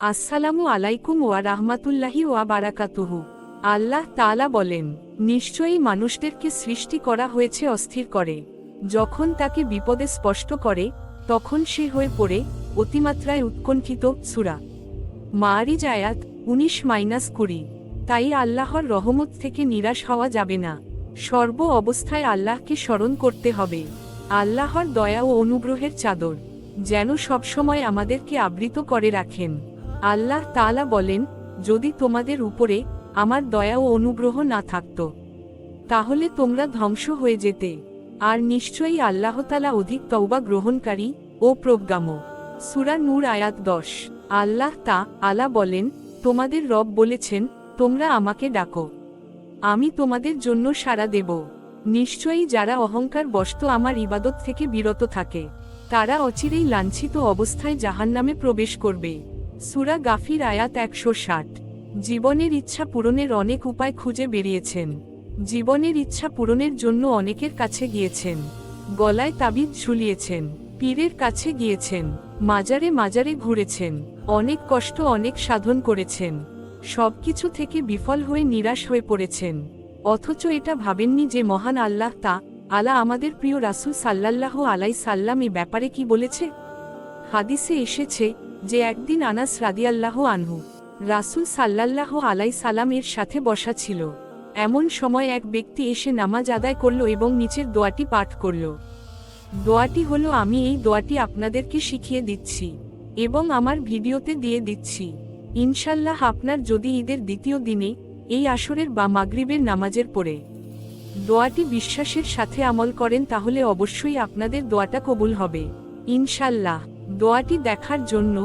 আসসালামু আলাইকুম ওয়া রাহমাতুল্লাহি ওয়া বারাকাতুহু। আল্লাহ তাআলা বলেন, নিশ্চয়ই মানুষদেরকে সৃষ্টি করা হয়েছে অস্থির করে। যখন তাকে বিপদে স্পষ্ট করে, তখন সে হয়ে পড়ে অতিমাত্রায় উৎকণ্ঠিত। সূরা মাআরিজ আয়াত 19-20। তাই আল্লাহর রহমত থেকে নিরাশ হওয়া যাবে না। সর্ব অবস্থায় আল্লাহকে স্মরণ করতে হবে। আল্লাহর দয়া ও অনুগ্রহের চাদর যেন সবসময় আমাদেরকে আবৃত করে রাখেন। আল্লাহ তাআলা বলেন, যদি তোমাদের উপরে আমার দয়া ও অনুগ্রহ না থাকত, তাহলে তোমরা ধ্বংস হয়ে যেতে। আর নিশ্চয়ই আল্লাহ তাআলা অধিক তওবা গ্রহণকারী ও প্রজ্ঞাময়। সূরা নূর আয়াত 10। আল্লাহ তাআলা বলেন, তোমাদের রব বলেছেন, তোমরা আমাকে ডাকো, আমি তোমাদের জন্য সাড়া দেব। নিশ্চয়ই যারা অহংকার বশত আমার ইবাদত থেকে বিরত থাকে, তারা অচিরেই লাঞ্ছিত অবস্থায় জাহান্নামে প্রবেশ করবে। সূরা গাফির আয়াত 160। জীবনের ইচ্ছা পূরণের অনেক উপায় খুঁজে বেরিয়েছেন। জীবনের ইচ্ছা পূরণের জন্য অনেকের কাছে গিয়েছেন, গলায় তাবিজ ঝুলিয়েছেন, পীরের কাছে গিয়েছেন, মাজারে মাজারে ঘুরেছেন, অনেক কষ্ট অনেক সাধন করেছেন, সবকিছু থেকে বিফল হয়ে নিরাশ হয়ে পড়েছেন। অথচ এটা ভাবেননি যে মহান আল্লাহ তাআলা আমাদের প্রিয় রাসূল সাল্লাল্লাহু আলাইহি সাল্লাম এ ব্যাপারে কি বলেছে। হাদিসে এসেছে যে একদিন আনাস রাদিয়াল্লাহু আনহু রাসূল সাল্লাল্লাহু আলাইহি সাল্লাম এর সাথে বসা ছিল। এমন সময় এক ব্যক্তি এসে নামাজ আদায় করল এবং নিচের দোয়াটি পাঠ করল। দোয়াটি হলো, আমি এই দোয়াটি আপনাদেরকে শিখিয়ে দিচ্ছি এবং আমার ভিডিওতে দিয়ে দিচ্ছি। ইনশাল্লাহ আপনার যদি ঈদের দ্বিতীয় দিনে এই আসরের বা মাগরিবের নামাজের পরে দোয়াটি বিশ্বাসের সাথে আমল করেন, তাহলে অবশ্যই আপনাদের দোয়াটা কবুল হবে ইনশাল্লাহ। দোয়াটি দেখার জন্য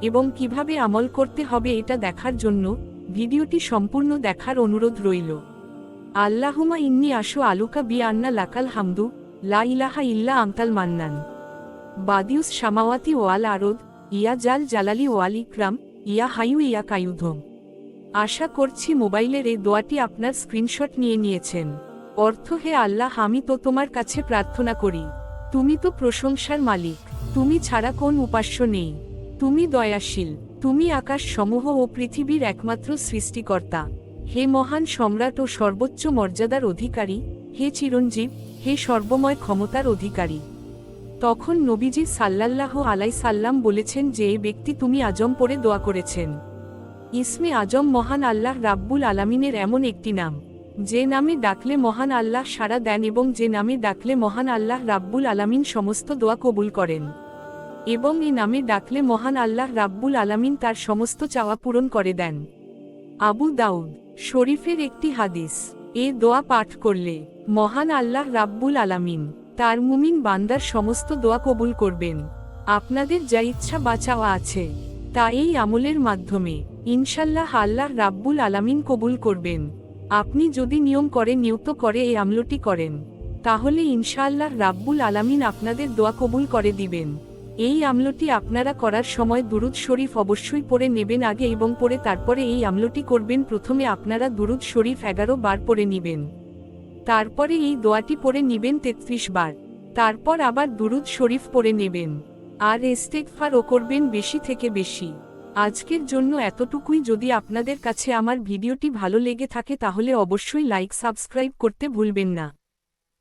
এবং কিভাবে আমল করতে হবে এটা দেখার জন্য ভিডিওটি সম্পূর্ণ দেখার অনুরোধ রইল। আল্লাহুম্মা ইন্নী আশু আলুকা বি আন্না লাকাল হামদু লা ইলাহা ইল্লা আনতাল মান্নান বাদিউস সামাওয়াতি ওয়াল আরদ ইয়া জাল জালালি ওয়াল ইকরাম ইয়া হাইয়ু ইয়া কাইয়ুম। আশা করছি মোবাইলের এই দোয়াটি আপনার স্ক্রিনশট নিয়ে নিয়েছেন। অর্থ, হে আল্লাহ, আমি তো তোমার কাছে প্রার্থনা করি, তুমি তো প্রশংসার মালিক, তুমি ছাড়া কোন উপাস্য নেই, তুমি দয়াশীল, তুমি আকাশ সমূহ ও পৃথিবীর একমাত্র সৃষ্টিকর্তা। হে মহান সম্রাট ও সর্বোচ্চ মর্যাদার অধিকারী, হে চিরঞ্জীব, হে সর্বময় ক্ষমতার অধিকারী। তখন নবীজি সাল্লাল্লাহু আলাইহি সাল্লাম বলেছেন যে এই ব্যক্তি তুমি আজম পড়ে দোয়া করেছেন। ইসমে আজম মহান আল্লাহ রাব্বুল আলামিনের এমন একটি নাম, যে নামে ডাকলে মহান আল্লাহ সাড়া দেন এবং যে নামে ডাকলে মহান আল্লাহ রাব্বুল আলামিন সমস্ত দোয়া কবুল করেন, এবং এই নামে ডাকলে মহান আল্লাহ রাব্বুল আলামিন তার সমস্ত চাওয়া পূরণ করে দেন। আবু দাউদ শরীফের একটি হাদিস। এ দোয়া পাঠ করলে মহান আল্লাহ রাব্বুল আলামিন তার মুমিন বান্দার সমস্ত দোয়া কবুল করবেন। আপনাদের যা ইচ্ছা বা চাওয়া আছে তা এই আমলের মাধ্যমে ইনশাল্লাহ আল্লাহ রাব্বুল আলামিন কবুল করবেন। আপনি যদি নিয়ত করে এই আমলটি করেন, তাহলে ইনশাআল্লাহ রাব্বুল আলামিন আপনাদের দোয়া কবুল করে দিবেন। এই আমলটি আপনারা করার সময় দুরুদ শরীফ অবশ্যই পড়ে নেবেন আগে এবং পড়ে তারপরে এই আমলটি করবেন। প্রথমে আপনারা দুরুদ শরীফ 11 বার পড়ে নেবেন, তারপরে এই দোয়াটি পড়ে নেবেন 33 বার, তারপর আবার দুরুদ শরীফ পড়ে নেবেন আর ইস্তেগফারও করবেন বেশি থেকে বেশি। আজকের জন্য এতটুকুই। যদি আপনাদের কাছে আমার ভিডিওটি ভালো লেগে থাকে তাহলে অবশ্যই লাইক সাবস্ক্রাইব করতে ভুলবেন না।